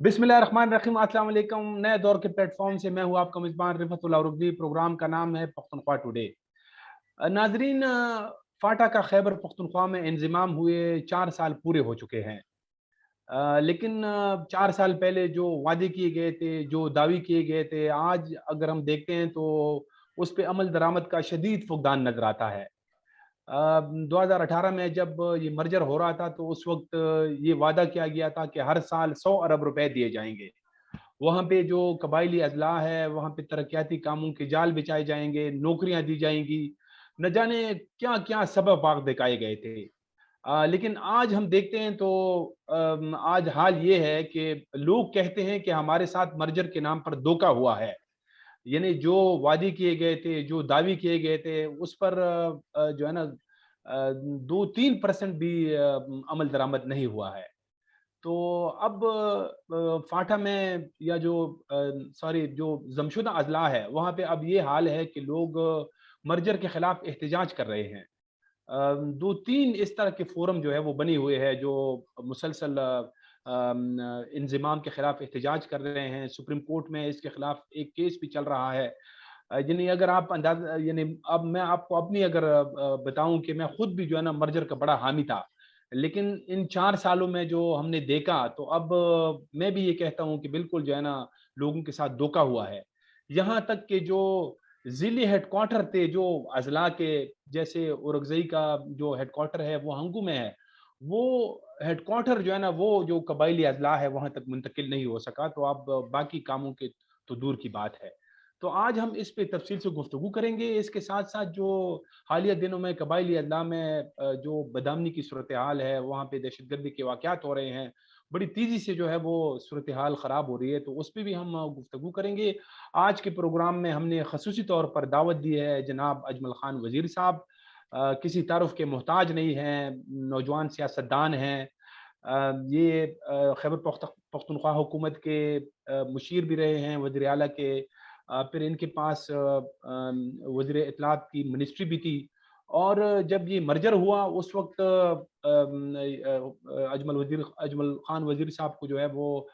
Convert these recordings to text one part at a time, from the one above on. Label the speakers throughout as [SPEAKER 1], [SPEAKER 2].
[SPEAKER 1] बिस्मिल्लाहिर्रहमानिर्रहीम। अस्सलाम वालेकुम। नए दौर के प्लेटफॉर्म से मैं हूं आपका मेजबान रिफत उल रुकनी। प्रोग्राम का नाम है पख्तूनख्वा टुडे। नाजरीन, फाटा का खैबर पख्तूनख्वा में इंजमाम हुए 4 साल पूरे हो चुके हैं। लेकिन 4 साल पहले जो वादे किए गए थे, जो दावे किए गए थे, आज अगर हम देखते हैं तो उस पर अमल दरामद का शदीद फुकदान नजर आता है। 2018 में जब ये मर्जर हो रहा था तो उस वक्त ये वादा किया गया था कि हर साल 100 अरब रुपए दिए जाएंगे। वहाँ पे जो कबायली अजला है, वहाँ पे तरक्याती कामों के जाल बिछाए जाएंगे, नौकरियां दी जाएंगी, न जाने क्या क्या सबब बाग दिखाए गए थे। लेकिन आज हम देखते हैं तो आज हाल ये है कि लोग कहते हैं कि हमारे साथ मर्जर के नाम पर धोखा हुआ है। यानी जो वादे किए गए थे, जो दावे किए गए थे, उस पर जो है ना 2-3% भी अमल दरामद नहीं हुआ है। तो अब फाटा में या जो सॉरी जो जमशुदा अजला है, वहाँ पे अब ये हाल है कि लोग मर्जर के खिलाफ एहतजाज कर रहे हैं। 2-3 इस तरह के फोरम जो है वो बने हुए हैं जो मुसलसल इंजमाम के खिलाफ एहतजाज कर रहे हैं। सुप्रीम कोर्ट में इसके खिलाफ एक केस भी चल रहा है। यानी अगर आप अंदाजा, यानी अब मैं आपको अपनी अगर बताऊं कि मैं खुद भी जो है ना मर्जर का बड़ा हामी था। लेकिन इन 4 सालों में जो हमने देखा तो अब मैं भी ये कहता हूँ कि बिल्कुल जो है ना लोगों के साथ धोखा हुआ है। यहाँ तक कि जो ज़िली हेडक्वार्टर थे जो अजला के, जैसे उरगजई का जो हेडक्वार्टर है वो हंगू में है, वो हेडक्वार्टर जो है ना वो जो कबायली अजला है वहां तक मुंतकिल नहीं हो सका। तो अब बाकी कामों के तो दूर की बात है। तो आज हम इस पे तफसील से गुफ्तगू करेंगे। इसके साथ साथ जो हालिया दिनों में कबायली अजला में जो बदअमनी की सूरत हाल है, वहाँ पे दहशतगर्दी के वाक़यात हो रहे हैं, बड़ी तेज़ी से जो है वो सूरत हाल ख़राब हो रही है, तो उस पे भी हम गुफ्तगू करेंगे। आज के प्रोग्राम में हमने खसूसी तौर पर दावत दी है जनाब अजमल खान वज़ीर साहब। किसी तारुफ के मोहताज नहीं हैं, नौजवान सियासतदान हैं। ये खैबर पख्तूनख्वा हुकूमत के मुशीर भी रहे हैं, वज़ीर आला के। फिर इनके पास वज़ीर इत्तलात की मिनिस्ट्री भी थी। और जब ये मर्जर हुआ उस वक़्त अजमल खान वज़ीर साहब को जो है वो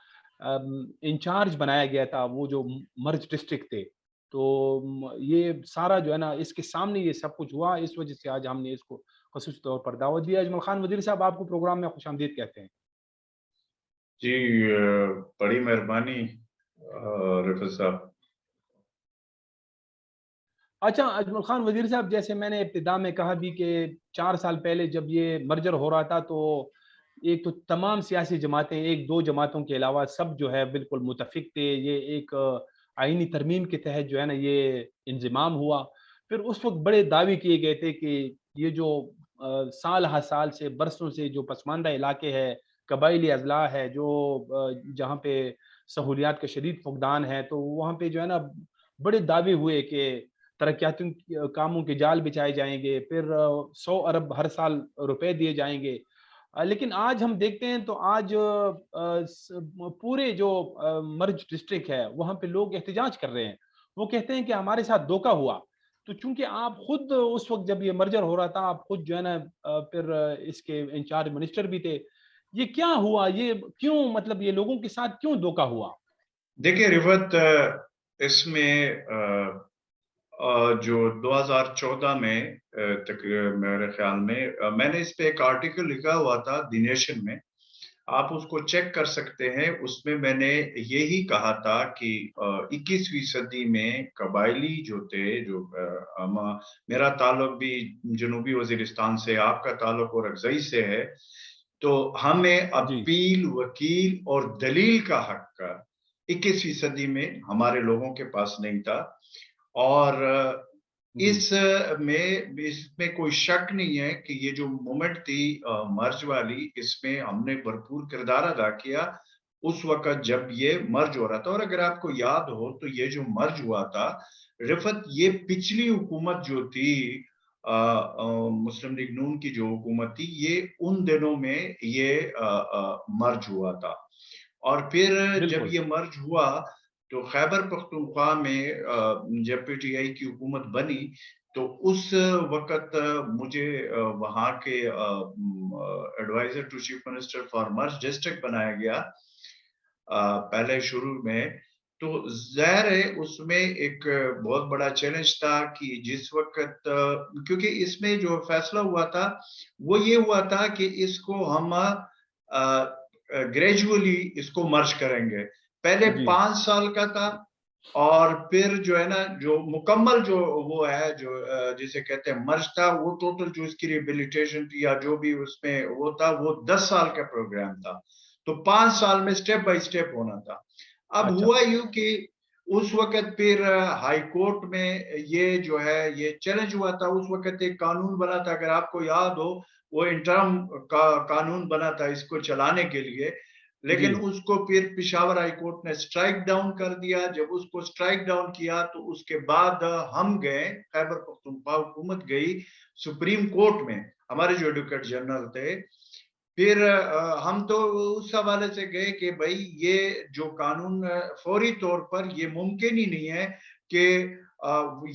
[SPEAKER 1] इंचार्ज बनाया गया था, वो जो मर्ज डिस्ट्रिक्ट थे। तो ये सारा जो है ना इसके सामने ये सब कुछ हुआ, इस वज़ह से आज हमने इसको ख़ुसूसी तौर पर दावत दी है। अजमल खान वज़ीर साहब, आपको प्रोग्राम में खुशामदीद कहते हैं।
[SPEAKER 2] जी, बड़ी मेहरबानी रिफत साहब।
[SPEAKER 1] अच्छा अजमल खान वज़ीर साहब, जैसे मैंने इब्तिदा में कहा भी कि 4 साल पहले जब ये मर्जर हो रहा था तो एक तो तमाम सियासी जमातें, 1-2 जमातों के अलावा सब जो है बिल्कुल मुत्तफ़िक थे। ये एक आईनी तरमीम के तहत जो है ना ये इंज़माम हुआ। फिर उस वक़्त बड़े दावे किए गए थे कि ये जो साल हर साल से बरसों से जो पसमानदा इलाके हैं, कबायली अज़ला है जो जहाँ पे सहूलियात का शदीद फुक़दान है, तो वहाँ पे जो है ना बड़े दावे हुए कि तरक्याती कामों के जाल बिछाए जाएँगे, फिर 100 अरब हर साल रुपए दिए जाएँगे। लेकिन आज हम देखते हैं तो आज पूरे जो मर्ज डिस्ट्रिक्ट है, वहाँ पे लोग एहतजाज कर रहे हैं। वो कहते हैं कि हमारे साथ धोखा हुआ। तो चूँकि आप खुद उस वक़्त जब ये मर्जर हो रहा था, आप खुद जो है ना फिर इसके इंचार्ज मिनिस्टर भी थे। ये क्या हुआ? ये क्यों, मतलब ये लोगों के साथ क्यों धोखा हुआ?
[SPEAKER 2] देखिए रिफत, इसमें जो 2014 में तक मेरे ख्याल में मैंने इस पे एक आर्टिकल लिखा हुआ था द नेशन में। आप उसको चेक कर सकते हैं। उसमें मैंने यही कहा था कि 21वीं सदी में कबायली जो थे, जो मेरा ताल्लुक भी जनूबी वजीरिस्तान से, आपका ताल्लुक औरकज़ई से है, तो हमें
[SPEAKER 1] जी,
[SPEAKER 2] अपील, वकील और दलील का हक 21वीं सदी में हमारे लोगों के पास नहीं था। और
[SPEAKER 1] जी।
[SPEAKER 2] इसमें कोई शक नहीं है कि ये जो मूवमेंट थी मर्ज वाली, इसमें हमने भरपूर किरदार अदा किया उस वक़्त जब ये मर्ज हो रहा था। और अगर आपको याद हो तो ये जो मर्ज हुआ था, रिफ़त, ये पिछली हुकूमत जो थी मुस्लिम लीग नून की जो हुकूमत थी, ये उन दिनों में ये मर्ज हुआ था। और फिर जब
[SPEAKER 1] बिल्कुल,
[SPEAKER 2] ये मर्ज हुआ तो खैबर पख्तूनख्वा में जब पीटीआई की हुकूमत बनी, तो उस वक़्त मुझे वहाँ के adviser to chief minister for merge district बनाया गया। पहले शुरू में, तो ज़ाहिर है उसमें एक बहुत बड़ा चैलेंज था कि जिस वक़्त क्योंकि इसमें जो फैसला हुआ था, वो ये हुआ था कि इसको हम ग्रेजुअली इसको मर्ज करेंगे। पहले
[SPEAKER 1] जी,
[SPEAKER 2] 5 साल का था और फिर जो है ना, जो मुकम्मल जो वो है, जो जिसे कहते हैं मर्ज था, वो टोटल जो इसकी रिहैबिलिटेशन थी या जो भी उसमें वो था, वो 10 साल का प्रोग्राम था। तो 5 साल में स्टेप बाय स्टेप होना था। अब
[SPEAKER 1] अच्छा।
[SPEAKER 2] हुआ यूँ कि उस वक़्त फिर हाई कोर्ट में ये जो है, ये चैलेंज हुआ था। उस वक़्त एक कानून बना था, अगर आपको याद हो, वो इंटर्म का कानून बना था इसको चलाने के लिए।
[SPEAKER 1] जी,
[SPEAKER 2] लेकिन उसको फिर पेशावर हाई कोर्ट ने स्ट्राइक डाउन कर दिया। जब उसको स्ट्राइक डाउन किया तो उसके बाद हम गए, खैबर पख्तूनख्वा हुकूमत गई सुप्रीम कोर्ट में, हमारे जो एडवोकेट जनरल थे। फिर हम तो उस हवाले से गए कि भई ये जो कानून फौरी तौर पर ये मुमकिन ही नहीं है कि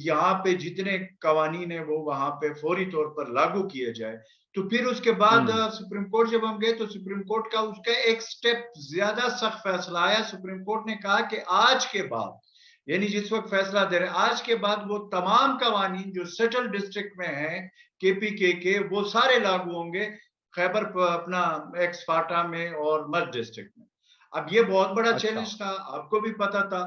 [SPEAKER 2] यहाँ पे जितने कवानीन हैं वो वहाँ पे फौरी तौर पर लागू किए जाए। तो फिर उसके बाद
[SPEAKER 1] हुँ,
[SPEAKER 2] सुप्रीम कोर्ट जब हम गए तो सुप्रीम कोर्ट का उसका एक स्टेप ज़्यादा सख्त फैसला आया। सुप्रीम कोर्ट ने कहा कि आज के बाद, यानी जिस वक़्त फैसला दे रहे हैं, आज के बाद वो तमाम कवानीन जो सेटल्ड डिस्ट्रिक्ट में हैं, केपीके के, वो सारे लागू होंगे खैबर अपना एक्स फाटा में और मध्य डिस्ट्रिक्ट में। अब ये बहुत बड़ा
[SPEAKER 1] अच्छा।
[SPEAKER 2] चैलेंज था, आपको भी पता था।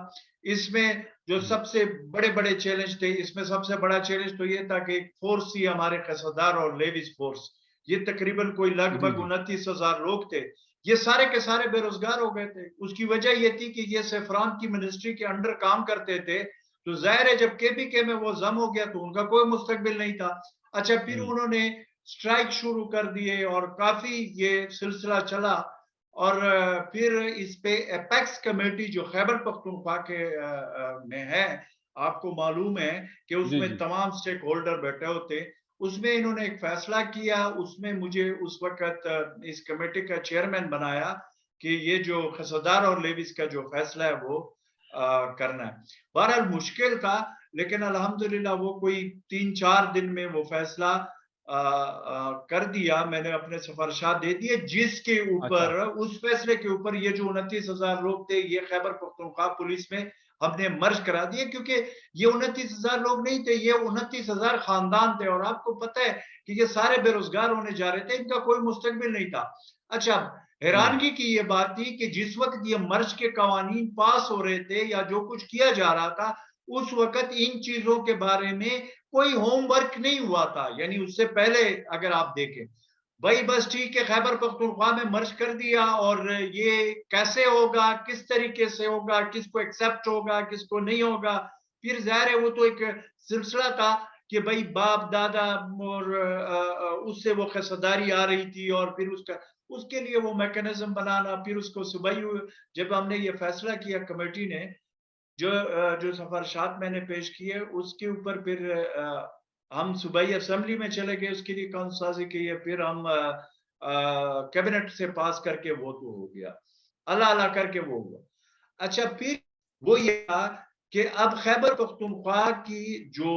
[SPEAKER 2] इसमें जो
[SPEAKER 1] हुँ,
[SPEAKER 2] सबसे बड़े-बड़े चैलेंज थे, इसमें सबसे बड़ा चैलेंज तो ये था कि एक फोर्स थी हमारे कसदार और लेविस फोर्स। ये तकरीबन कोई
[SPEAKER 1] जी,
[SPEAKER 2] लगभग
[SPEAKER 1] जी।
[SPEAKER 2] 29,000 लोग थे। ये सारे के सारे बेरोजगार हो गए थे। उसकी वजह ये थी कि ये सेफ्रॉन की मिनिस्ट्री के अंडर काम करते थे। तो ज़ाहिर है जब केपीके में वो जम हो गया तो उनका कोई मुस्तकबिल नहीं था। अच्छा, फिर
[SPEAKER 1] हुँ,
[SPEAKER 2] उन्होंने स्ट्राइक शुरू कर दिए और काफ़ी ये सिलसिला चला। और फिर इस पे एपेक्स कमेटी जो खैबर पख्तूनख्वा के में है, आपको मालूम है कि
[SPEAKER 1] जी,
[SPEAKER 2] उसमें
[SPEAKER 1] जी।
[SPEAKER 2] तमाम स्टेक होल्डर बैठे होते। उसमें इन्होंने एक फैसला किया, उसमें मुझे उस वक़्त इस कमेटी का चेयरमैन बनाया कि ये जो खसदार और लेविस का जो फैसला है वो करना है। बहरहाल मुश्किल था, लेकिन अल्हम्दुलिल्लाह वो कोई 3-4 दिन में वो फैसला कर दिया। मैंने अपने सिफारिशात दे दिए, जिसके
[SPEAKER 1] अच्छा।
[SPEAKER 2] ऊपर, उस फैसले के ऊपर ये जो 29,000 लोग थे, ये खैबर पख्तूनख्वा पुलिस में हमने मर्ज करा दिए, क्योंकि ये 29,000 लोग नहीं थे, ये 29,000 खानदान थे। और आपको पता है कि ये सारे बेरोजगार होने जा रहे थे, इनका कोई मुस्तकबिल नहीं था। अच्छा,
[SPEAKER 1] हुँ,
[SPEAKER 2] हैरानगी की ये बात थी कि जिस वक्त ये मर्ज के कवानीन पास हो रहे थे या जो कुछ किया जा रहा था, उस वक्त इन चीजों के बारे में कोई होमवर्क नहीं हुआ था। यानी उससे पहले अगर आप देखें, भाई बस ठीक है, खैबर पख्तूनख्वा में मर्ज कर दिया और ये कैसे होगा, किस तरीके से होगा, किसको एक्सेप्ट होगा, किसको नहीं होगा। फिर जाहिर है वो तो एक सिलसिला था कि भाई बाप दादा और उससे वो खसदारी आ रही थी और फिर उसका, उसके लिए वो मैकेनिज्म बनाना, फिर उसको सुबह जब हमने ये फैसला किया कमेटी ने, जो सिफारिशात मैंने पेश किए उसके ऊपर फिर हम सूबाई असेंबली में चले गए उसके लिए कानूनसाज़ी के लिए। फिर हम कैबिनेट से पास करके वो तो हो गया। अल्लाह-अल्लाह करके वो हुआ। अच्छा, फिर वो ये था कि अब खैबर पख्तूनख्वा की जो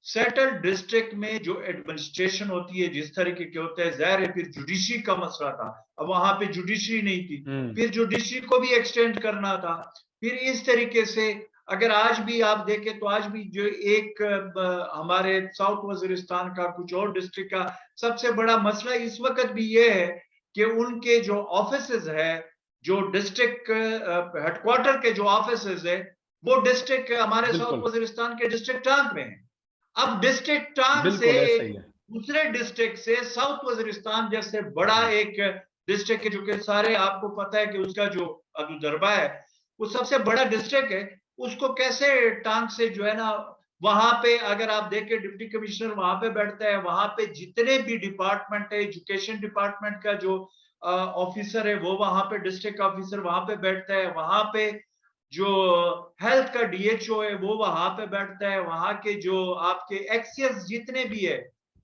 [SPEAKER 2] सेटल्ड डिस्ट्रिक्ट में जो एडमिनिस्ट्रेशन होती है, जिस तरीके के होते हैं, ज़ाहिर है फिर जुडिशरी का मसला था। अब वहाँ पे जुडिशरी नहीं थी,
[SPEAKER 1] हुँ,
[SPEAKER 2] फिर जुडिशरी को भी एक्सटेंड करना था। फिर इस तरीके से अगर आज भी आप देखें तो आज भी जो एक हमारे साउथ वजीरिस्तान का कुछ और डिस्ट्रिक्ट का सबसे बड़ा मसला इस वक्त भी ये है कि उनके जो ऑफिसेज है, जो डिस्ट्रिक्ट हेडक्वार्टर के जो ऑफिसेज है, वो डिस्ट्रिक्ट हमारे साउथ
[SPEAKER 1] बिल्कुल,
[SPEAKER 2] वजीरिस्तान के डिस्ट्रिक्ट टांग में है। अब डिस्ट्रिक्ट टांग से
[SPEAKER 1] बिल्कुल ऐसा ही है।
[SPEAKER 2] दूसरे डिस्ट्रिक्ट से साउथ वजीरिस्तान जैसे बड़ा
[SPEAKER 1] हुँ,
[SPEAKER 2] एक डिस्ट्रिक्ट है, जो कि सारे आपको पता है कि उसका जो अबू दरबा है वो सबसे बड़ा डिस्ट्रिक्ट है, उसको कैसे टांग से जो है ना, वहां पे अगर आप देखें डिप्टी कमिश्नर वहां पे बैठता है, वहां पे जितने भी डिपार्टमेंट है, एजुकेशन डिपार्टमेंट का जो ऑफिसर है वो वहां पे, डिस्ट्रिक्ट ऑफिसर वहां पे बैठता है, वहां पे जो हेल्थ का डीएचओ है वो वहां पे बैठता है, वहां के जो आपके एक्सीएस जितने भी है,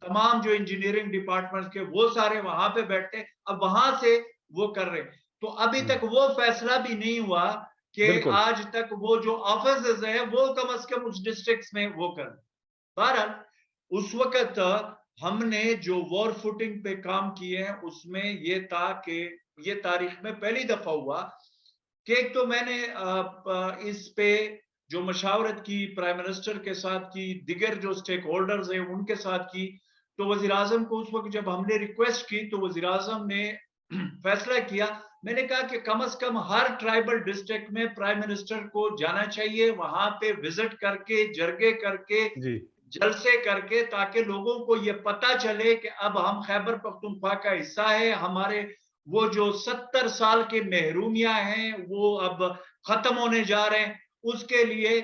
[SPEAKER 2] तमाम जो इंजीनियरिंग डिपार्टमेंट के, वो सारे वहां पे बैठते हैं। अब वहां से वो कर रहे हैं। तो अभी
[SPEAKER 1] हुँ,
[SPEAKER 2] तक वो फैसला भी नहीं हुआ कि
[SPEAKER 1] बिल्कुल।
[SPEAKER 2] आज तक वो जो ऑफिस है वो कम से कम उस डिस्ट्रिक्ट में वो कर। बहरहाल उस वक्त हमने जो वॉर फुटिंग पे काम किए हैं उसमें ये था कि ये तारीख में पहली दफा हुआ कि एक तो मैंने इस पे जो मशावरत की प्राइम मिनिस्टर के साथ की, दिगर जो स्टेक होल्डर्स हैं उनके साथ की, तो वज़ीर आज़म को उस वक़्त जब हमने रिक्वेस्ट की तो वज़ीर आज़म ने फैसला किया। मैंने कहा कि कम से कम हर ट्राइबल डिस्ट्रिक्ट में प्राइम मिनिस्टर को जाना चाहिए, वहाँ पे विज़िट करके, जरगे करके,
[SPEAKER 1] जी,
[SPEAKER 2] जलसे करके, ताकि लोगों को ये पता चले कि अब हम खैबर पख्तूनख्वा का हिस्सा है, हमारे वो जो 70 साल के महरूमियाँ हैं, वो अब खत्म होने जा रहे हैं। उसके लिए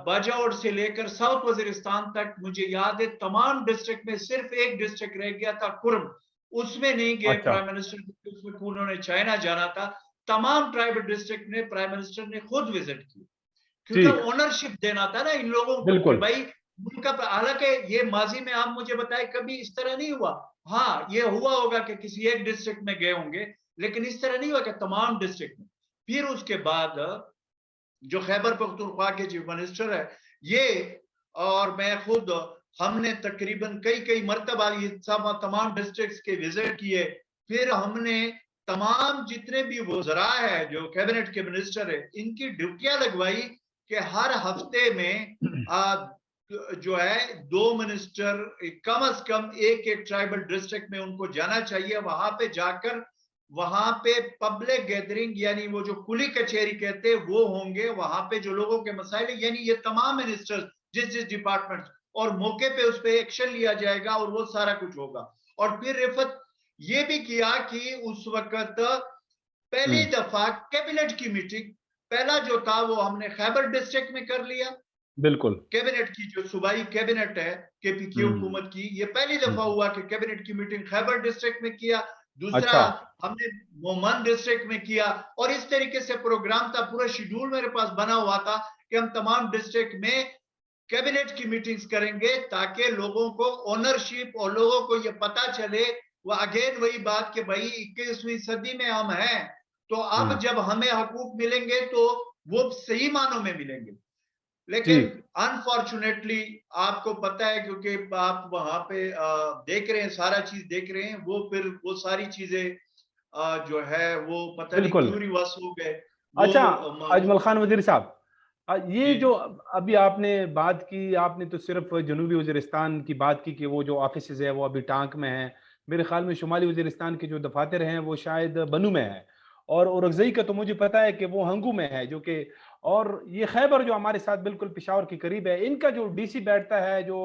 [SPEAKER 2] बाजौर से लेकर साउथ वजीरिस्तान तक मुझे याद है तमाम डिस्ट्रिक्ट में सिर्फ एक डिस्ट्रिक्ट रह गया था कुर्म, उसमें नहीं गए
[SPEAKER 1] अच्छा,
[SPEAKER 2] प्राइम मिनिस्टर, उसमें उन्होंने चाइना जाना था। तमाम ट्राइबल डिस्ट्रिक्ट में प्राइम मिनिस्टर ने खुद विजिट की, क्योंकि
[SPEAKER 1] ठीक,
[SPEAKER 2] ओनरशिप देना था ना इन लोगों को कि
[SPEAKER 1] बिल्कुल,
[SPEAKER 2] भाई उनका, हालांकि ये माजी में आप मुझे बताए कभी इस तरह नहीं हुआ। हाँ, ये हुआ होगा कि किसी एक डिस्ट्रिक्ट में गए होंगे, लेकिन इस तरह नहीं हुआ कि तमाम डिस्ट्रिक्ट में। फिर उसके बाद जो खैबर पख्तूनख्वा के चीफ मिनिस्टर है ये और मैं खुद, हमने तकरीबन कई कई मरतबा ये सब तमाम डिस्ट्रिक्ट्स के विजिट किए। फिर हमने तमाम जितने भी वज़रा है जो कैबिनेट के मिनिस्टर है इनकी ड्यूटियां लगवाई कि हर हफ्ते में जो है 2 मिनिस्टर कम से कम एक एक ट्राइबल डिस्ट्रिक्ट में उनको जाना चाहिए। वहां पे जाकर वहां पे पब्लिक गैदरिंग यानी वो जो कुली कचहरी कहते हैं वो होंगे, वहां पे जो लोगों के मसाइल यानी ये तमाम मिनिस्टर्स जिस जिस डिपार्टमेंट और मौके पे उस पर एक्शन लिया जाएगा और वो सारा कुछ होगा। और फिर रिफत ये भी किया कि उस वक्त पहली
[SPEAKER 1] हुँ,
[SPEAKER 2] दफा कैबिनेट की मीटिंग, पहला जो था वो हमने खैबर डिस्ट्रिक्ट में कर लिया।
[SPEAKER 1] बिल्कुल,
[SPEAKER 2] कैबिनेट की जो सूबाई कैबिनेट है केपीके
[SPEAKER 1] हुँ,
[SPEAKER 2] हुकूमत की, ये पहली दफा
[SPEAKER 1] हुँ,
[SPEAKER 2] हुआ कि कैबिनेट की मीटिंग खैबर डिस्ट्रिक्ट में किया। दूसरा
[SPEAKER 1] अच्छा,
[SPEAKER 2] हमने मोमन डिस्ट्रिक्ट में किया और इस तरीके से प्रोग्राम था, पूरा शेड्यूल मेरे पास बना हुआ था कि हम तमाम डिस्ट्रिक्ट में कैबिनेट की मीटिंग्स करेंगे ताकि लोगों को ओनरशिप और लोगों को ये पता चले। वो अगेन वही बात कि भाई 21वीं सदी में हम हैं, तो अब
[SPEAKER 1] हुँ,
[SPEAKER 2] जब हमें हकूक मिलेंगे तो वो सही मानों में मिलेंगे। लेकिन
[SPEAKER 1] ठीक,
[SPEAKER 2] अनफॉर्चुनेटली आपको पता है क्योंकि आप वहां पे देख रहे हैं, सारा चीज देख रहे हैं, वो फिर वो सारी चीजें जो है वो पता नहीं
[SPEAKER 1] बिल्कुल।
[SPEAKER 2] क्यों रिवर्स हो गए। वो
[SPEAKER 1] अच्छा, अजमल खान वज़ीर साहब, ये
[SPEAKER 2] जी
[SPEAKER 1] जो अभी आपने बात की, आपने तो सिर्फ़ जनूबी वज़ीरिस्तान की बात की कि वो जो ऑफ़िसेज़ है, वो अभी टांक में हैं। मेरे ख़्याल में शुमाली वज़ीरिस्तान के जो दफ़ातर हैं, वो शायद बनू में हैं और औरकज़ई का तो मुझे पता है कि वो हंगू में है, जो कि और ये खैबर जो हमारे साथ बिल्कुल पेशावर के करीब है, इनका जो डीसी बैठता है, जो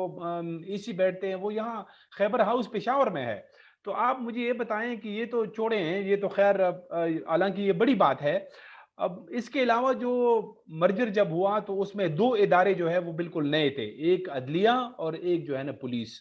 [SPEAKER 1] ईसी बैठते हैं, वो यहाँ खैबर हाउस पेशावर में है। तो आप मुझे ये बताएँ कि ये तो चौड़े हैं, ये तो ख़ैर हालाँकि ये बड़ी बात है। अब इसके अलावा जो मर्जर जब हुआ तो उसमें 2 इदारे जो है वो बिल्कुल नए थे, एक अदलिया और एक जो है ना पुलिस।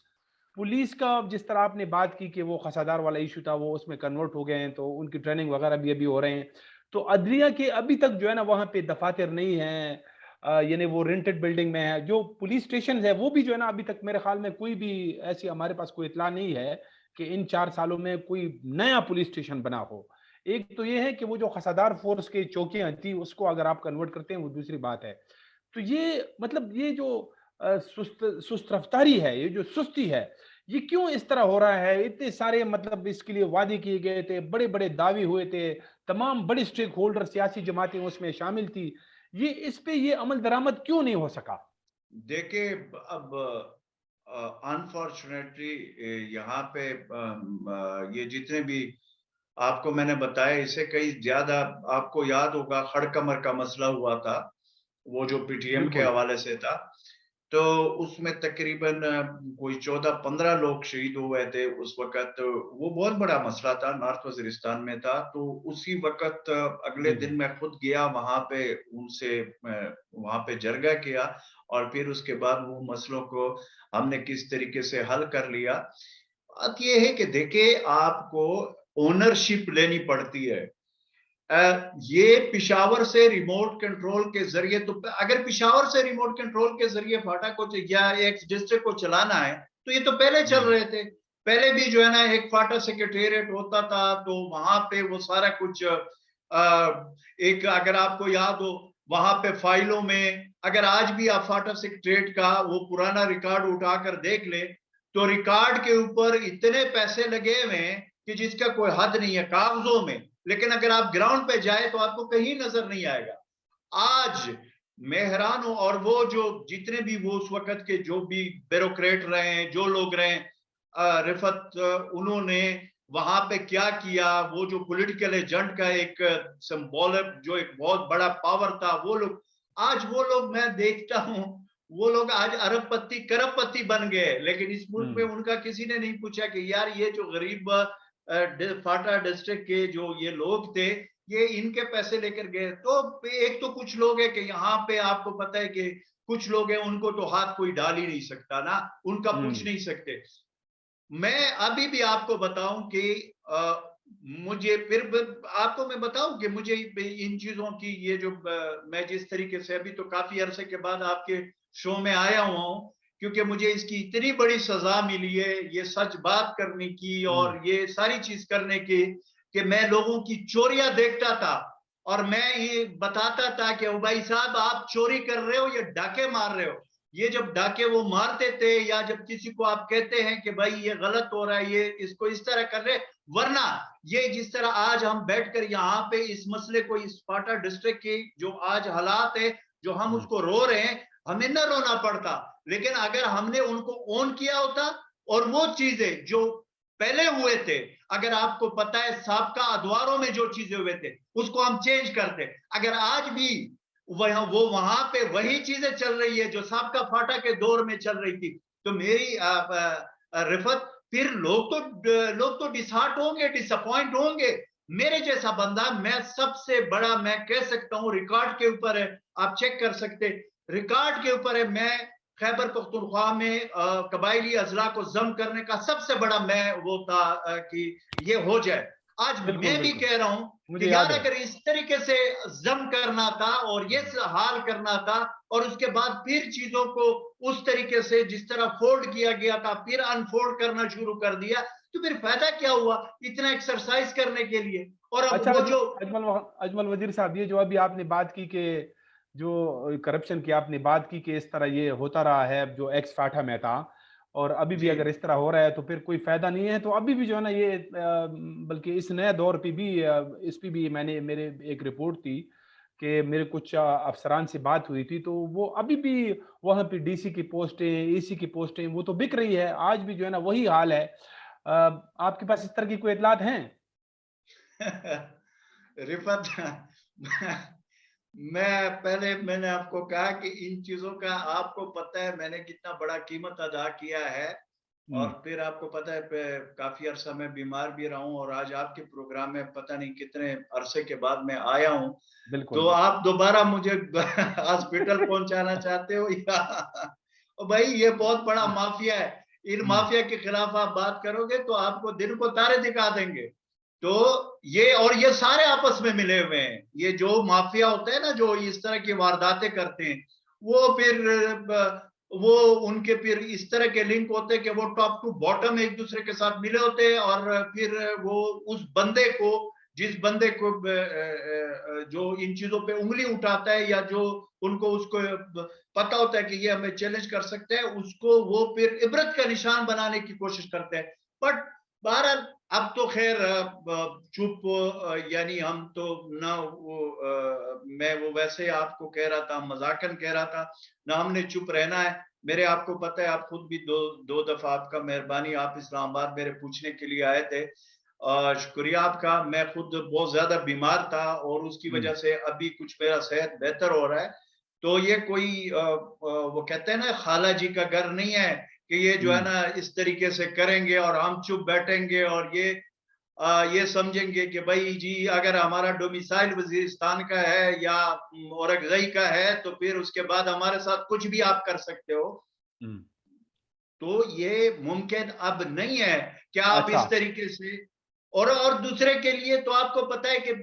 [SPEAKER 1] पुलिस का जिस तरह आपने बात की कि वो खसादार वाला इश्यू था वो उसमें कन्वर्ट हो गए हैं तो उनकी ट्रेनिंग वगैरह भी अभी हो रहे हैं। तो अदलिया के अभी तक जो है ना वहाँ पे दफ़ातर नहीं हैं यानी वो रेंटेड बिल्डिंग में है। जो पुलिस स्टेशंस है वो भी जो है ना अभी तक मेरे ख़्याल में कोई भी ऐसी हमारे पास कोई इत्तला नहीं है कि इन 4 सालों में कोई नया पुलिस स्टेशन बना हो। एक तो ये है कि वो जो खसादार फ़ोर्स की चौकियाँ थी, उसको अगर आप कन्वर्ट करते हैं, वो दूसरी बात है। तो ये मतलब ये जो सुस्त रफ्तारी है, ये जो सुस्ती है, ये क्यों इस तरह हो रहा है? इतने सारे मतलब इसके लिए वादे किए गए थे, बड़े-बड़े दावे हुए थे, तमाम बड़े स्टेक होल्डर सियासी जमातें उसमें शामिल थी। ये इस पे ये अमल दरामद क्यों नहीं हो सका?
[SPEAKER 2] देखिए अब अनफॉर्चुनेटली यहाँ पे ये जितने भी आपको मैंने बताया इससे कई ज्यादा, आपको याद होगा खड़कमर का मसला हुआ था, वो जो पीटीएम के
[SPEAKER 1] बिल्कुल।
[SPEAKER 2] हवाले से था। तो उसमें तकरीबन कोई 14-15 लोग शहीद हुए थे उस वक़्त। वो बहुत बड़ा मसला था, नॉर्थ वज़ीरिस्तान में था। तो उसी वक़्त अगले
[SPEAKER 1] जी,
[SPEAKER 2] दिन
[SPEAKER 1] जी।
[SPEAKER 2] मैं खुद गया वहाँ पे, उनसे वहाँ पे जरगा किया और फिर उसके बाद वो मसलों को हमने किस तरीके से हल कर लिया। बात ये है कि देखिए आपको ओनरशिप लेनी पड़ती है। ये पिशावर से रिमोट कंट्रोल के जरिए, तो अगर पिशावर से रिमोट कंट्रोल के जरिए फाटा को या एक डिस्ट्रिक्ट को चलाना है तो ये तो पहले चल
[SPEAKER 1] हुँ।
[SPEAKER 2] रहे थे। पहले भी जो है ना एक फाटा सेक्रेटेरिएट होता था तो वहां पे वो सारा कुछ एक अगर आपको याद हो वहां पे फाइलों में, अगर आज भी आप फाटा सेक्रेटेरिएट का वो पुराना रिकॉर्ड उठाकर देख ले तो रिकॉर्ड के ऊपर इतने पैसे लगे हुए हैं कि जिसका कोई हद नहीं है कागजों में। लेकिन अगर आप ग्राउंड पे जाए तो आपको कहीं नजर नहीं आएगा। आज मैं हैरान हूं, और वो जो जितने भी वो उस वक्त के जो भी ब्यूरोक्रेट रहे हैं, जो लोग रहे, रिफत, उन्होंने वहां पे क्या किया, वो जो पॉलिटिकल एजेंट का एक सिंबॉलिक जो एक बहुत बड़ा पावर था, वो लोग आज, वो लोग मैं देखता हूं, वो लोग आज अरबपति करोड़पति बन गए, लेकिन इस मुल्क में उनका किसी ने नहीं पूछा कि यार ये जो गरीब फाटा डिस्ट्रिक्ट के जो ये लोग थे, ये इनके पैसे लेकर गए। तो एक तो कुछ लोग है कि यहाँ पे आपको पता है कि कुछ लोग हैं उनको तो हाथ कोई डाल ही नहीं सकता ना, उनका पूछ नहीं सकते। मैं अभी भी आपको बताऊं कि मुझे फिर आपको मैं बताऊं कि मुझे इन चीजों की ये जो मैं जिस तरीके से अभी तो काफी अरसे के बाद आपके शो में आया हुआ हूं, क्योंकि मुझे इसकी इतनी बड़ी सजा मिली है ये सच बात करने की और ये सारी चीज करने की, कि मैं लोगों की चोरियां देखता था और मैं ये बताता था कि भाई साहब आप चोरी कर रहे हो या डाके मार रहे हो। ये जब डाके वो मारते थे या जब किसी को आप कहते हैं कि भाई ये गलत हो रहा है, ये इसको इस तरह कर रहे, वरना ये जिस तरह आज हम बैठकर यहाँ पे इस मसले को, इस स्पार्टा डिस्ट्रिक्ट की जो आज हालात है, जो हम उसको रो रहे हैं, हमें न रोना पड़ता। लेकिन अगर हमने उनको ऑन किया होता और वो चीजें जो पहले हुए थे, अगर आपको पता है साबका अदवारों में जो चीजें हुए थे उसको हम चेंज करते, अगर आज भी वो वहां पे वही चीजें चल रही है जो साबका फाटा के दौर में चल रही थी, तो मेरी रिफत, फिर लोग तो डिसहार्ट होंगे, डिसअपॉइंट होंगे। मेरे जैसा बंदा, मैं सबसे बड़ा, मैं कह सकता हूं रिकॉर्ड के ऊपर है, आप चेक कर सकते, रिकॉर्ड के ऊपर है, मैं खैबर पख्तूनख्वा में कबायली अजला को जम करने का सबसे बड़ा मैं वो था कि ये हो जाए। आज
[SPEAKER 1] बिल्कुल,
[SPEAKER 2] मैं भी
[SPEAKER 1] बिल्कुल।
[SPEAKER 2] कह रहा हूं
[SPEAKER 1] मुझे
[SPEAKER 2] कि यार
[SPEAKER 1] याद है।
[SPEAKER 2] अगर इस तरीके से जम करना था और ये हाल करना था और उसके बाद फिर चीजों को उस तरीके से जिस तरह फोल्ड किया गया था फिर अनफोल्ड करना शुरू कर दिया, तो फिर फायदा क्या हुआ इतना एक्सरसाइज करने के लिए। और अब
[SPEAKER 1] अच्छा,
[SPEAKER 2] वो जो
[SPEAKER 1] अजमल वजीर साहब, ये जो अभी आपने बात की कि जो करप्शन की आपने बात की कि इस तरह ये होता रहा है जो एक्स फाठा में था, और अभी भी
[SPEAKER 2] जी
[SPEAKER 1] अगर इस तरह हो रहा है तो फिर कोई फायदा नहीं है, तो अभी भी जो है ना ये बल्कि इस नए दौर पे भी इस पे भी मैंने मेरे एक रिपोर्ट थी कि मेरे कुछ अफसरान से बात हुई थी, तो वो अभी भी वहाँ पे डीसी की पोस्टें, एसी की पोस्टें वो तो बिक रही है, आज भी जो है ना वही हाल है। आपके पास इस तरह की कोई इतलात हैं?
[SPEAKER 2] रिफत, मैंने आपको कहा कि इन चीजों का आपको पता है मैंने कितना बड़ा कीमत अदा किया है,
[SPEAKER 1] हम्म।
[SPEAKER 2] और फिर आपको पता है काफी अरसा मैं बीमार भी रहा हूं और आज आपके प्रोग्राम में पता नहीं कितने अरसे के बाद मैं आया हूं,
[SPEAKER 1] बिल्कुल,
[SPEAKER 2] तो आप दोबारा मुझे हॉस्पिटल पहुंचाना चाहते हो या ओ भाई ये बहुत बड़ा माफिया है, इन
[SPEAKER 1] हम्म।
[SPEAKER 2] माफिया के खिलाफ आप बात करोगे तो आपको दिन को तारे दिखा देंगे। तो ये, और ये सारे आपस में मिले हुए हैं, ये जो माफिया होते हैं ना जो इस तरह की वारदातें करते हैं, वो फिर वो उनके फिर इस तरह के लिंक होते हैं कि वो टॉप टू बॉटम एक दूसरे के साथ मिले होते हैं, और फिर वो उस बंदे को, जिस बंदे को जो इन चीजों पे उंगली उठाता है या जो उनको उसको पता होता है कि ये हमें चैलेंज कर सकते हैं, उसको वो फिर इबरत का निशान बनाने की कोशिश करते हैं। बट बहरहाल अब तो खैर चुप, यानी हम तो ना मैं वो वैसे आपको कह रहा था, मजाकन कह रहा था ना, हमने चुप रहना है। मेरे आपको पता है, आप खुद भी दो दफा आपका मेहरबानी, आप इस्लामाबाद मेरे पूछने के लिए आए थे, शुक्रिया आपका। मैं खुद बहुत ज्यादा बीमार था और उसकी
[SPEAKER 1] हम्म।
[SPEAKER 2] वजह से अभी कुछ मेरा सेहत बेहतर हो रहा है। तो ये कोई वो कहते हैं ना खाला जी का घर नहीं है कि ये जो है
[SPEAKER 1] हम्म।
[SPEAKER 2] ना इस तरीके से करेंगे और हम चुप बैठेंगे और ये समझेंगे कि भाई जी अगर हमारा डोमिसाइल वजीरिस्तान का है या औरंगजई का है तो फिर उसके बाद हमारे साथ कुछ भी आप कर सकते हो।
[SPEAKER 1] हम्म।
[SPEAKER 2] तो ये मुमकिन अब नहीं है कि आप
[SPEAKER 1] अच्छा।
[SPEAKER 2] इस तरीके से, और दूसरे के लिए तो आपको पता है कि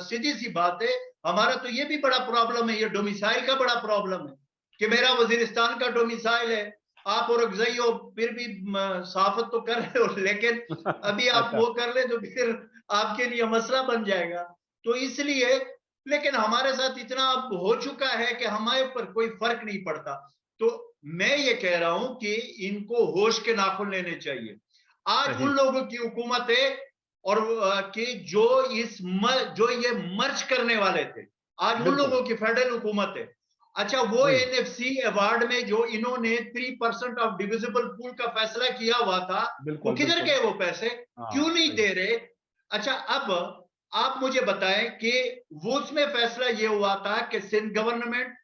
[SPEAKER 2] सीधी सी बात है, हमारा तो ये भी बड़ा प्रॉब्लम है, ये डोमिसाइल का बड़ा प्रॉब्लम है कि मेरा वजीरिस्तान का डोमिसाइल है, आप औरंगजई हो फिर भी साफत तो कर रहे हो, लेकिन अभी आप
[SPEAKER 1] अच्छा।
[SPEAKER 2] वो कर ले तो फिर आपके लिए मसला बन जाएगा। तो इसलिए, लेकिन हमारे साथ इतना अब हो चुका है कि हमारे ऊपर कोई फर्क नहीं पड़ता। तो मैं ये कह रहा हूं कि इनको होश के नाखून लेने चाहिए। आज उन
[SPEAKER 1] सही।
[SPEAKER 2] लोगों की हुकूमत है, और कि जो ये मर्ज करने वाले थे, आज उन
[SPEAKER 1] बिल्कुल,
[SPEAKER 2] लोगों की फेडरल हुकूमत है। अच्छा, वो
[SPEAKER 1] वही।
[SPEAKER 2] एनएफसी अवार्ड में जो इन्होंने 3% ऑफ डिविजिबल पूल का फैसला किया हुआ था, वो
[SPEAKER 1] बिल्कुल,
[SPEAKER 2] किधर
[SPEAKER 1] बिल्कुल।
[SPEAKER 2] गए वो पैसे? क्यों
[SPEAKER 1] हाँ,
[SPEAKER 2] नहीं
[SPEAKER 1] सही।
[SPEAKER 2] दे रहे? अच्छा, अब आप मुझे बताएं कि वो उसमें फैसला ये हुआ था कि Sindh government,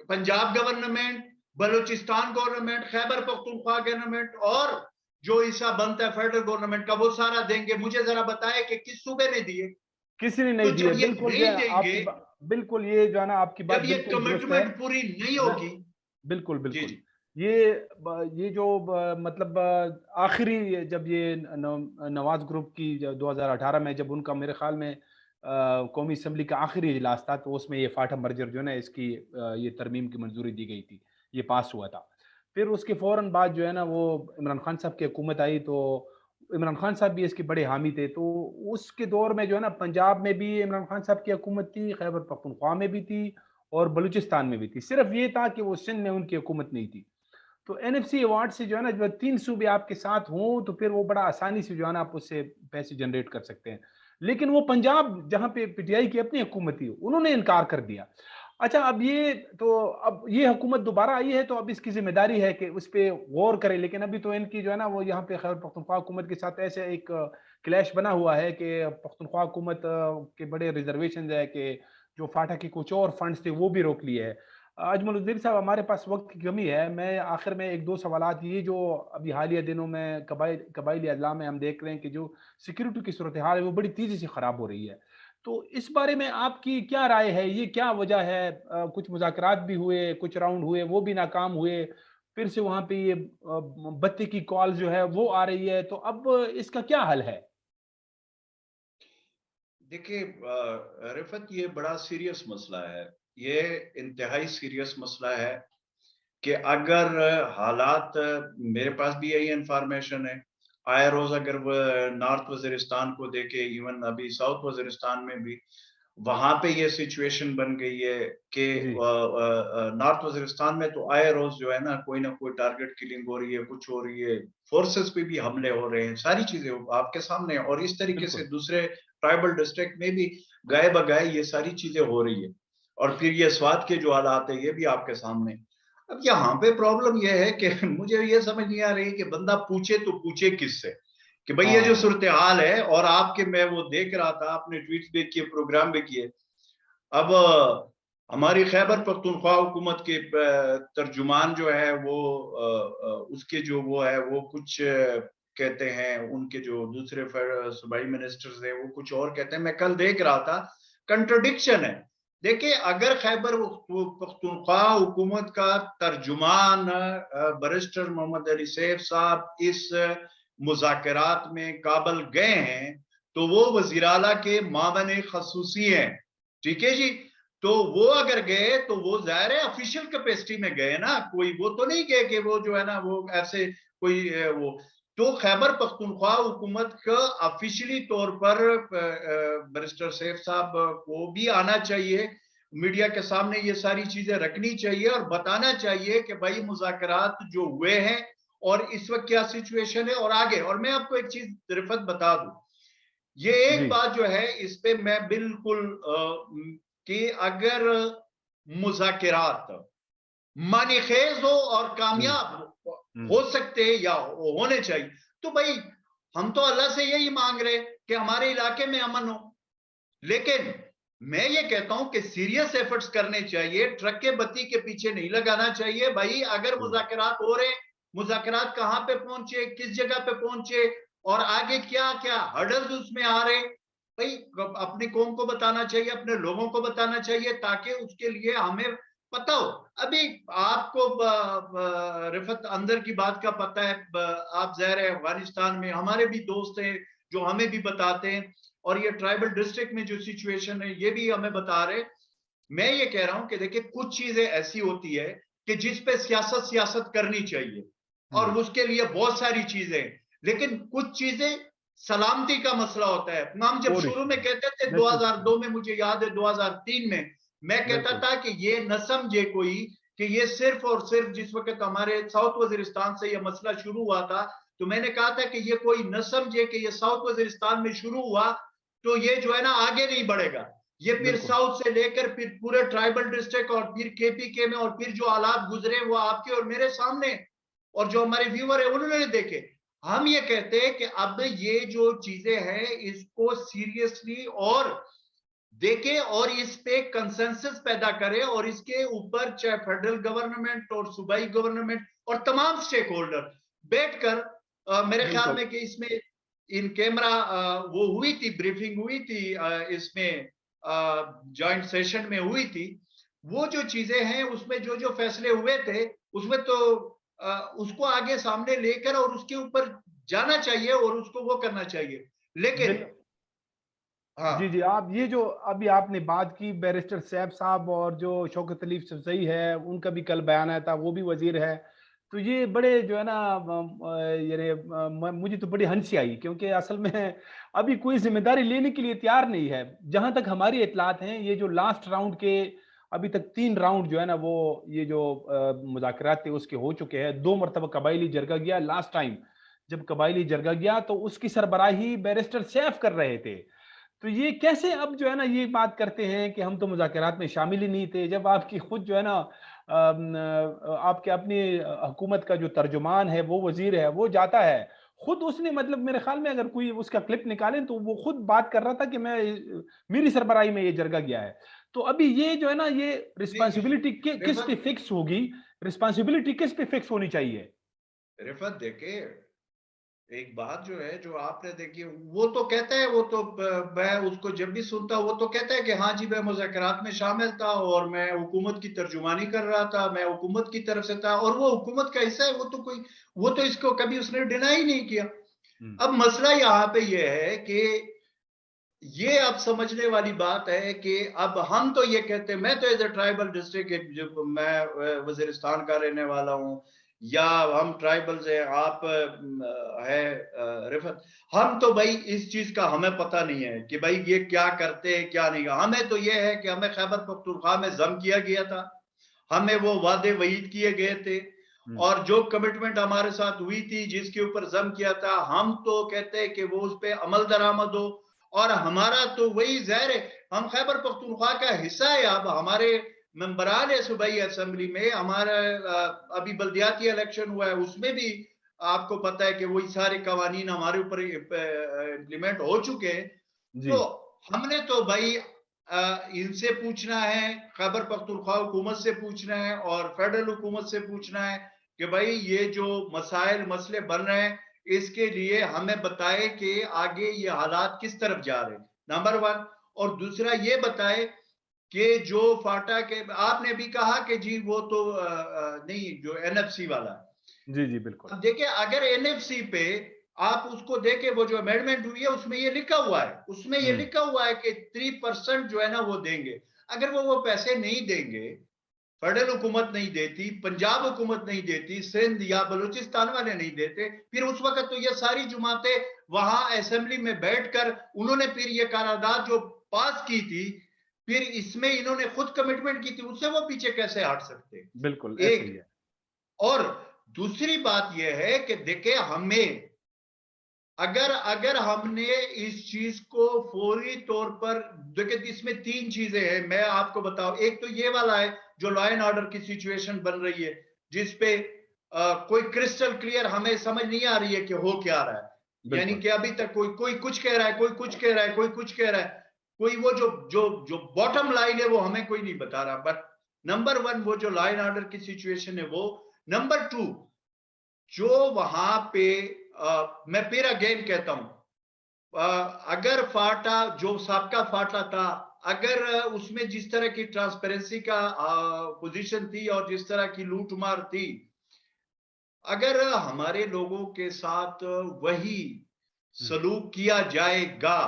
[SPEAKER 2] Punjab government, Balochistan government, Khyber Pakhtunkhwa government और जो हिस्सा बनता है फेडरल गवर्नमेंट का, वो सारा देंगे। मुझे जरा बताएं कि किस सूबे ने दिए?
[SPEAKER 1] किसी ने
[SPEAKER 2] तो
[SPEAKER 1] नहीं दिए,
[SPEAKER 2] जब ये
[SPEAKER 1] बिल्कुल जो
[SPEAKER 2] नहीं
[SPEAKER 1] है
[SPEAKER 2] देंगे,
[SPEAKER 1] आपकी बिल्कुल, ये जो है ना आपकी बात
[SPEAKER 2] जब ये
[SPEAKER 1] बिल्कुल दुरुस्त है।
[SPEAKER 2] कमिटमेंट पूरी नहीं
[SPEAKER 1] मैं
[SPEAKER 2] होगी।
[SPEAKER 1] बिल्कुल,
[SPEAKER 2] जी
[SPEAKER 1] बिल्कुल।
[SPEAKER 2] जी
[SPEAKER 1] ये जो मतलब आखिरी जब ये नवाज़ ग्रुप की 2018 में जब उनका मेरे ख़्याल में कौमी असम्बली का आखिरी इजलास था, तो उसमें ये फाटा मर्जर जो है ना इसकी ये तरमीम की मंजूरी दी गई थी, ये पास हुआ था। फिर उसके फ़ौरन बाद जो है ना वो इमरान खान साहब की हुकूमत आई, तो इमरान खान साहब भी इसके बड़े हामी थे। तो उसके दौर में जो है ना पंजाब में भी इमरान खान साहब की हुकूमत थी, खैबर पख्तूनख्वा में भी थी और बलूचिस्तान में भी थी। सिर्फ ये था कि वो सिंध में उनकी हुकूमत नहीं थी। तो एनएफसी अवार्ड से जो है ना जब 3 सूबे आपके साथ हों तो फिर वो बड़ा आसानी से जो है ना आप उससे पैसे जनरेट कर सकते हैं। लेकिन वो पंजाब जहाँ पे पीटीआई की अपनी हुकूमत थी, उन्होंने इनकार कर दिया। अच्छा, अब ये हुकूमत दोबारा आई है तो अब इसकी ज़िम्मेदारी है कि उस पे गौर करे, लेकिन अभी तो इनकी जो है ना वो यहाँ पे खैबर पख्तूनख्वा हुकूमत के साथ ऐसे एक क्लैश बना हुआ है कि पख्तूनख्वा हुकूमत के बड़े रिज़र्वेशंस है कि जो फाटा के कुछ और फंड्स थे वो भी रोक लिए हैं। अजमल साहब, हमारे पास वक्त की कमी है। मैं आखिर में एक दो सवालात, ये जो अभी हालिया दिनों में कबायली अजला में हम देख रहे हैं कि जो सिक्योरिटी की सूरत हाल है वो बड़ी तेज़ी से ख़राब हो रही है। तो इस बारे में आपकी क्या राय है? ये क्या वजह है? कुछ मुज़ाकरात भी हुए, कुछ राउंड हुए, वो भी नाकाम हुए। फिर से वहाँ पे ये बत्ती की कॉल जो है वो आ रही है। तो अब इसका क्या हल है?
[SPEAKER 2] देखिए रिफत, ये बड़ा सीरियस मसला है। ये इंतहाई सीरियस मसला है कि अगर हालात, मेरे पास भी यही इंफॉर्मेशन है, आए रोज अगर वो नॉर्थ वजीरिस्तान को देखे, इवन अभी साउथ वजीरिस्तान में भी वहां पे ये सिचुएशन बन गई है कि
[SPEAKER 1] जी,
[SPEAKER 2] नॉर्थ वजीरिस्तान में तो आए रोज जो है ना कोई टारगेट किलिंग हो रही है, कुछ हो रही है, फोर्सेस पे भी हमले हो रहे हैं, सारी चीजें आपके सामने हैं। और इस तरीके से
[SPEAKER 1] बिल्कुल।
[SPEAKER 2] दूसरे ट्राइबल डिस्ट्रिक्ट में भी गाय बगाए ये सारी चीजें हो रही है। और फिर ये स्वात के जो हालात है ये भी आपके सामने। अब यहाँ पे प्रॉब्लम यह है कि मुझे ये समझ नहीं आ रही कि बंदा पूछे तो पूछे किससे, कि भाई ये जो
[SPEAKER 1] हाँ,
[SPEAKER 2] सूरत हाल है। और आपके, मैं वो देख रहा था, आपने ट्वीट भी किए, प्रोग्राम भी किए। अब हमारी खैबर पख्तूनख्वा हुकूमत के तर्जुमान जो है वो उसके जो वो है वो कुछ कहते हैं, उनके जो दूसरे सूबाई मिनिस्टर्स हैं वो कुछ और कहते हैं। मैं कल देख रहा था, कंट्रोडिक्शन है। देखिए, अगर खैबर पख्तूनख्वा हुकूमत का तर्जुमान बैरिस्टर मोहम्मद अली सैफ साहब इस मुज़ाकरात में काबल गए हैं, तो वो वज़ीर आला के मामले खसूसी हैं। ठीक है जी। तो वो अगर गए तो वो जाहिर है ऑफिशियल कैपेसिटी में गए ना, कोई वो तो नहीं गए कि वो जो है ना वो ऐसे कोई वो। तो खैबर पख्तूनख्वा हुकूमत का ऑफिशियली तौर पर बैरिस्टर सैफ साहब को भी आना चाहिए, मीडिया के सामने ये सारी चीजें रखनी चाहिए और बताना चाहिए कि भाई मुज़ाकरात जो हुए हैं और इस वक्त क्या सिचुएशन है और आगे। और मैं आपको एक चीज रिफत बता दूं, ये एक
[SPEAKER 1] जी।
[SPEAKER 2] बात जो है इस पे मैं बिल्कुल कि अगर मुज़ाकिरात मानीखेज हो और
[SPEAKER 1] हुँ,
[SPEAKER 2] कामयाब
[SPEAKER 1] हुँ।
[SPEAKER 2] हो सकते हैं या होने चाहिए, तो भाई हम तो अल्लाह से यही मांग रहे कि हमारे इलाके में अमन हो। लेकिन मैं ये कहता हूं कि सीरियस एफर्ट्स करने चाहिए, ट्रक के बत्ती के पीछे नहीं लगाना चाहिए। भाई अगर
[SPEAKER 1] हुँ।
[SPEAKER 2] मुज़ाकरात हो रहे, मुज़ाकरात कहां पे पहुंचे, किस जगह पे पहुंचे और आगे क्या क्या हर्डल्स उसमें आ रहे, भाई अपनी कौम को बताना चाहिए, अपने लोगों को बताना चाहिए, ताकि उसके लिए हमें पता हो। अभी आपको रिफत अंदर की बात का पता है, आप ज़ाहिर है अफगानिस्तान में हमारे भी दोस्त हैं जो हमें भी बताते हैं, और ये ट्राइबल डिस्ट्रिक्ट में जो सिचुएशन है ये भी हमें बता रहे। मैं ये कह रहा हूं कि देखिए, कुछ चीजें ऐसी होती है कि जिस पे सियासत सियासत करनी चाहिए और
[SPEAKER 1] हुँ।
[SPEAKER 2] उसके लिए बहुत सारी चीजें, लेकिन कुछ चीजें सलामती का मसला होता है। हम जब
[SPEAKER 1] कोर
[SPEAKER 2] शुरू
[SPEAKER 1] इश्यू
[SPEAKER 2] में
[SPEAKER 1] है।
[SPEAKER 2] कहते थे
[SPEAKER 1] बिल्कुल सही।
[SPEAKER 2] 2002 में, मुझे याद है 2003 में मैं कहता
[SPEAKER 1] बिल्कुल।
[SPEAKER 2] था कि ये न समझे कोई कि ये सिर्फ और सिर्फ जिस वक्त हमारे साउथ वजीरिस्तान से ये मसला शुरू हुआ था, तो मैंने कहा था कि ये कोई न समझे कि ये साउथ वजीरिस्तान में शुरू हुआ तो ये जो है ना आगे नहीं बढ़ेगा। ये फिर
[SPEAKER 1] बिल्कुल,
[SPEAKER 2] साउथ से लेकर फिर पूरे ट्राइबल डिस्ट्रिक्ट और फिर केपीके में और फिर जो हालात गुजरे वो आपके और मेरे सामने और जो हमारे व्यूअर है उन्होंने देखे। हम ये कहते हैं कि अब ये जो चीजें हैं इसको सीरियसली और देखे और इस पे कंसेंसस पैदा करे और इसके ऊपर चाहे फेडरल गवर्नमेंट और सूबाई गवर्नमेंट और तमाम स्टेक होल्डर बैठकर मेरे ख्याल
[SPEAKER 1] बिल्कुल।
[SPEAKER 2] में कि इसमें इन कैमरा वो हुई थी, ब्रीफिंग हुई थी इसमें जॉइंट सेशन में हुई थी। वो जो चीजें हैं उसमें जो जो फैसले हुए थे उसमें तो उसको आगे सामने लेकर और उसके ऊपर जाना चाहिए और उसको वो करना चाहिए। लेकिन
[SPEAKER 1] बिल जी,
[SPEAKER 2] हाँ,
[SPEAKER 1] जी, आप ये जो अभी आपने बात की बैरिस्टर सैफ साहब और जो शौकत अली सफज़ई है, उनका भी कल बयान आया था, वो भी वज़ीर है। तो ये बड़े जो है ना यानी मुझे तो बड़ी हँसी आई क्योंकि असल में अभी कोई ज़िम्मेदारी लेने के लिए तैयार नहीं है। जहाँ तक हमारी इत्तलात हैं, ये जो लास्ट राउंड के अभी तक 3 राउंड जो है ना वो ये जो मुज़ाकरात थे उसके हो चुके हैं। 2 मरतबा कबायली जरगा गया लास्ट टाइम जब कबायली जरगा गया तो उसकी सरबराही बैरिस्टर सैफ कर रहे थे। तो ये कैसे अब जो है ना ये बात करते हैं कि हम तो मुज़ाकरात में शामिल ही नहीं थे, जब आपकी खुद जो है ना आपके अपनी हुकूमत का जो तर्जुमान है, वो वज़ीर है, वो जाता है। खुद उसने मतलब मेरे ख़्याल में अगर कोई उसका क्लिप निकालें तो वो खुद बात कर रहा था कि मैं मेरी सरबराही में ये जरगा गया है। तो अभी ये जो है ना ये
[SPEAKER 2] नहीं,
[SPEAKER 1] रिस्पॉन्सिबिलिटी किस पे
[SPEAKER 2] रिफत
[SPEAKER 1] फिक्स होगी? रिस्पॉन्सिबिलिटी किस पे फिक्स होनी चाहिए?
[SPEAKER 2] रिफत देखिए, एक बात जो है जो आपने देखी वो तो कहता है वो तो मैं उसको जब भी सुनता हूं वो तो कहता है कि हाँ जी मैं मुज़ाकरात में शामिल था और मैं हुकूमत की तर्जुमानी कर रहा था, मैं हुकूमत की तरफ से था और वो हुकूमत का हिस्सा है। वो तो इसको कभी उसने डिनाई नहीं किया।
[SPEAKER 1] हुँ,
[SPEAKER 2] अब मसला यहाँ पे ये है कि ये अब समझने वाली बात है कि अब हम तो ये कहते हैं, मैं तो एज ए ट्राइबल डिस्ट्रिक्ट जो मैं वजीरिस्तान का रहने वाला हूँ या हम ट्राइबल्स हैं, आप है रिफत, हम तो भाई इस चीज का हमें पता नहीं है कि भाई ये क्या करते हैं क्या नहीं। हमें तो ये है कि हमें खैबर पख्तूनख्वा में जम किया गया था, हमें वो वादे वईद किए गए थे
[SPEAKER 1] हुँ,
[SPEAKER 2] और जो कमिटमेंट हमारे साथ हुई थी जिसके ऊपर जम किया था, हम तो कहते हैं कि वो उस पर अमल दरामद हो। और हमारा तो वही ज़ाहिर है, हम खैबर पख्तूनख्वा का हिस्सा है। अब हमारे मेंबरान है सूबाई असेंबली में, हमारा अभी बल्दियाती इलेक्शन हुआ है उसमें भी आपको पता है कि वही सारे कवानीन हमारे ऊपर इम्प्लीमेंट हो चुके हैं।
[SPEAKER 1] जी,
[SPEAKER 2] तो हमने तो भाई इनसे पूछना है, खैबर पख्तूनख्वा हुकूमत से पूछना है और फेडरल हुकूमत से पूछना है कि भाई ये जो मसाइल मसले बन रहे हैं इसके लिए हमें बताए कि आगे ये हालात किस तरफ जा रहे हैं, नंबर वन। और दूसरा ये बताए कि जो फाटा के आपने भी कहा कि जी वो तो नहीं, जो एनएफसी वाला है।
[SPEAKER 1] जी, जी, बिल्कुल।
[SPEAKER 2] अब देखिए अगर एनएफसी पे आप उसको देखे, वो जो अमेंडमेंट हुई है उसमें ये लिखा हुआ है, उसमें ये
[SPEAKER 1] हुँ,
[SPEAKER 2] लिखा हुआ है कि 3% जो है ना वो देंगे। अगर वो पैसे नहीं देंगे, फेडरल हुकूमत नहीं देती, पंजाब हुकूमत नहीं देती, सिंध या बलूचिस्तान वाले नहीं देते, फिर उस वक्त तो ये सारी जमातें वहां असेंबली में बैठकर उन्होंने फिर ये करारदाद जो पास की थी, फिर इसमें इन्होंने खुद कमिटमेंट की थी, उससे वो पीछे कैसे हट सकते?
[SPEAKER 1] बिल्कुल, ऐसे ही
[SPEAKER 2] एक।
[SPEAKER 1] है।
[SPEAKER 2] और दूसरी बात यह है कि देखे हमें, अगर अगर हमने इस चीज को फौरी तौर पर देखिए, इसमें 3 चीजें हैं मैं आपको बताऊं। एक तो ये वाला है जो लॉ एंड ऑर्डर की सिचुएशन बन रही है जिसपे कोई क्रिस्टल क्लियर हमें समझ नहीं आ रही है कि हो क्या रहा है। यानी
[SPEAKER 1] बिल्कुल।
[SPEAKER 2] कि अभी तक कोई कोई कुछ कह रहा है, कोई कुछ कह रहा है, कोई कुछ कह रहा है, कोई वो जो जो जो बॉटम लाइन है वो हमें कोई नहीं बता रहा। बट नंबर वन वो जो लॉ एंड ऑर्डर की सिचुएशन है वो। नंबर टू, जो वहां पे मैं फिर अगेन कहता हूं, अगर फाटा जो सबका फाटा था, अगर उसमें जिस तरह की ट्रांसपेरेंसी का पोजीशन थी और जिस तरह की लूटमार थी, अगर हमारे लोगों के साथ वही
[SPEAKER 1] हुँ,
[SPEAKER 2] सलूक किया जाएगा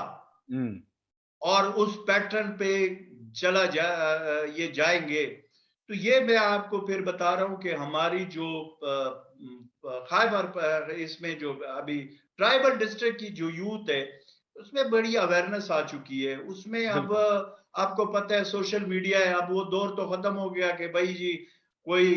[SPEAKER 1] हुँ,
[SPEAKER 2] और उस पैटर्न पे ये जाएंगे, तो ये मैं आपको फिर बता रहा हूं कि हमारी जो खैबर इसमें जो अभी ट्राइबल डिस्ट्रिक्ट की जो यूथ है उसमें बड़ी अवेयरनेस आ चुकी है। उसमें अब
[SPEAKER 1] बिल्कुल।
[SPEAKER 2] आपको पता है सोशल मीडिया है, अब वो दौर तो खत्म हो गया कि भाई जी कोई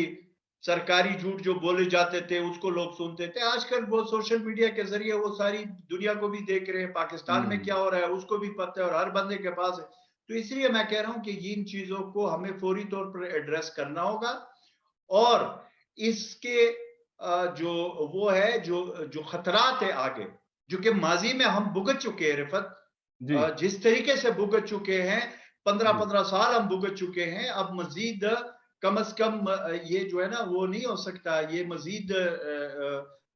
[SPEAKER 2] सरकारी झूठ जो बोले जाते थे उसको लोग सुनते थे। आजकल वो सोशल मीडिया के ज़रिए वो सारी दुनिया को भी देख रहे हैं, पाकिस्तान में क्या
[SPEAKER 1] हुँ,
[SPEAKER 2] हो रहा है उसको भी पता है और हर बंदे के पास है। तो इसलिए मैं कह रहा हूँ कि इन चीज़ों को हमें फ़ौरी तौर पर एड्रेस करना होगा और इसके जो वो है जो जो खतरात है आगे, जो कि माज़ी में हम भुगत चुके हैं रिफ़त,
[SPEAKER 1] जी,
[SPEAKER 2] जिस तरीके से भुगत चुके हैं,
[SPEAKER 1] जी,
[SPEAKER 2] 15-15 साल हम भुगत चुके हैं, अब मज़ीद कम से कम ये जो है ना वो नहीं हो सकता, ये मज़ीद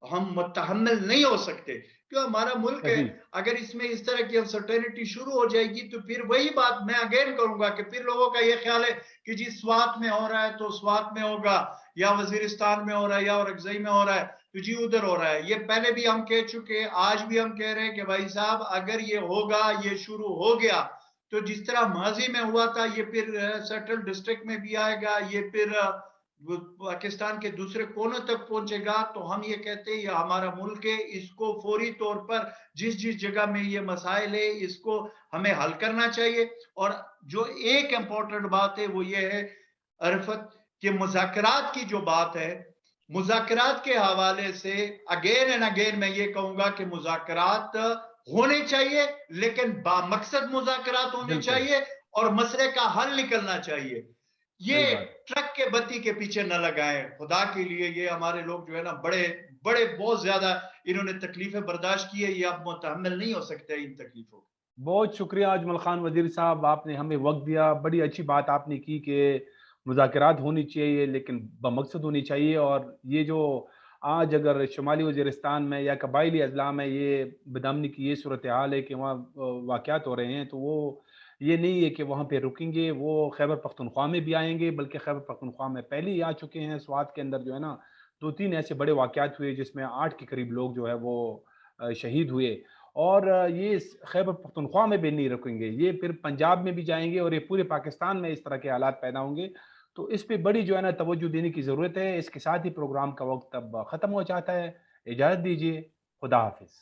[SPEAKER 2] हम मुतहम्मिल नहीं हो सकते। क्यों हमारा मुल्क है,
[SPEAKER 1] सही,
[SPEAKER 2] अगर इसमें इस तरह की अनसर्टेनिटी शुरू हो जाएगी तो फिर वही बात मैं अगेन करूँगा कि फिर लोगों का ये ख़्याल है कि जी स्वात में हो रहा है तो स्वात में होगा या वज़ीरिस्तान में हो रहा है या औरंगज़ई में हो रहा है, तो जी उधर हो रहा है। ये पहले भी हम कह चुके हैं, आज भी हम कह रहे हैं कि भाई साहब अगर ये होगा, ये शुरू हो गया, तो जिस तरह माज़ी में हुआ था ये फिर सेंट्रल डिस्ट्रिक्ट में भी आएगा, ये फिर पाकिस्तान के दूसरे कोनों तक पहुंचेगा। तो हम ये कहते हैं ये हमारा मुल्क है, इसको फौरी तौर पर जिस जिस जगह में ये मसाइल है इसको हमें हल करना चाहिए। और जो एक इम्पोर्टेंट बात है वो ये है अरफत कि मुज़ाकरात की जो बात है, मुज़ाकरात के हवाले से अगेन एंड अगेन मैं ये कहूँगा कि मुज़ाकरात होने चाहिए, लेकिन बामकसद मुज़ाकरात होने
[SPEAKER 1] बिल्कुल,
[SPEAKER 2] चाहिए और मसले का हल निकलना चाहिए।
[SPEAKER 1] सही
[SPEAKER 2] ये
[SPEAKER 1] बात।
[SPEAKER 2] ट्रक के बत्ती के पीछे न लगाएँ, खुदा के लिए। ये हमारे लोग जो है ना बड़े बड़े बहुत ज़्यादा इन्होंने तकलीफ़ें बर्दाश्त की है, ये अब मुतहम्मिल नहीं हो सकते इन तकलीफ़ों को।
[SPEAKER 1] बहुत शुक्रिया अजमल खान वज़ीर साहब, आपने हमें वक़्त दिया। बड़ी अच्छी बात आपने की कि मुज़ाकरात होनी चाहिए लेकिन बमक़सद होनी चाहिए और ये जो आज अगर शुमाली वज़ीरिस्तान में या कबायली अज़ला में ये बदअमनी की ये सूरत-ए-हाल है कि वहाँ वाक़यात हो रहे हैं, तो वो ये नहीं है कि वहाँ पे रुकेंगे, वो खैबर पख्तूनख्वा में भी आएँगे, बल्कि खैबर पख्तूनख्वा में पहले ही आ चुके हैं। स्वात के अंदर जो है ना 2-3 ऐसे बड़े वाक़यात हुए जिसमें 8 के करीब लोग जो है वो शहीद हुए। और ये इस खैबर पख्तूनख्वा में भी नहीं रुकेंगे, ये फिर पंजाब में भी जाएँगे और ये पूरे पाकिस्तान में इस तरह के हालात पैदा होंगे। तो इस पे बड़ी जो है ना तवज्जो देने की ज़रूरत है। इसके साथ ही प्रोग्राम का वक़्त अब ख़त्म हो जाता है। इजाज़त दीजिए, खुदा हाफ़िज़।